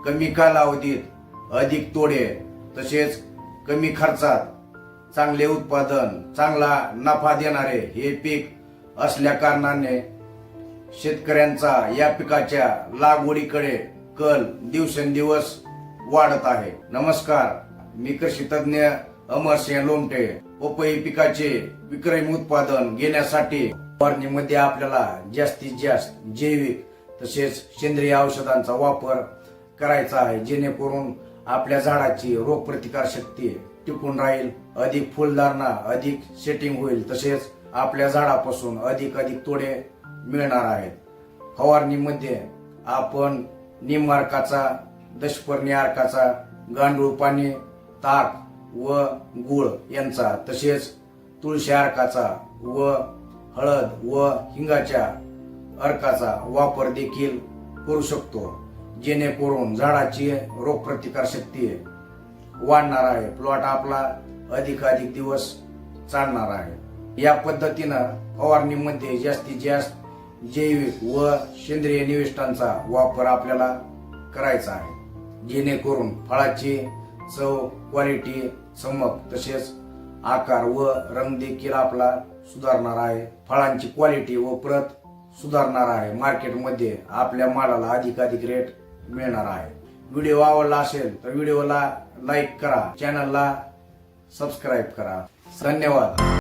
कमी कालावधीत अधिक तोडे तसेच कमी खर्चात चांगले उत्पादन, चांगला नफा देणारे हे पीक असल्या कारणाने शेतकऱ्यांचा या पिकाच्या लागवडीकडे कल दिवसेंदिवस वाढत आहे. नमस्कार, मी कृषी तज्ञ अमरसिंह लोमटे. पपई पिकाचे विक्रमी उत्पादन घेण्यासाठी फवारणीमध्ये आपल्याला जास्तीत जास्त जैविक तसेच सेंद्रिय औषधांचा वापर करायचा आहे, जेणेकरून आपल्या झाडाची रोगप्रतिकार शक्ती टिकून राहील, अधिक फुलधारणा, अधिक सेटिंग होईल, तसेच आपल्या झाडापासून अधिक तोडे मिळणार आहेत. फवारणीमध्ये आपण निम अर्काचा, दशपर्णी अर्काचा, गांडूळ पाणी, ताक व गुळ यांचा, तसेच तुळशी अर्काचा व हळद व हिंगाच्या अर्काचा वापर देखील करू शकतो, जेणेकरून झाडाची रोगप्रतिकार शक्ती वाढणार आहे. प्लॉट आपला अधिक दिवस चालणार आहे. या पद्धतीनं फवारणीमध्ये जास्तीत जास्त जैविक व सेंद्रिय निविष्ठांचा वापर आपल्याला करायचा आहे, जेणेकरून फळाची चव, क्वालिटी, चमक तसेच आकार व रंग देखील आपला सुधारणार आहे. फळांची क्वालिटी व प्रत सुधारणार आहे. मार्केटमध्ये आपल्या मालाला अधिक रेट मिळणार आहे. व्हिडिओ आवडला असेल तर व्हिडिओला लाईक करा, चॅनलला सबस्क्राईब करा. धन्यवाद.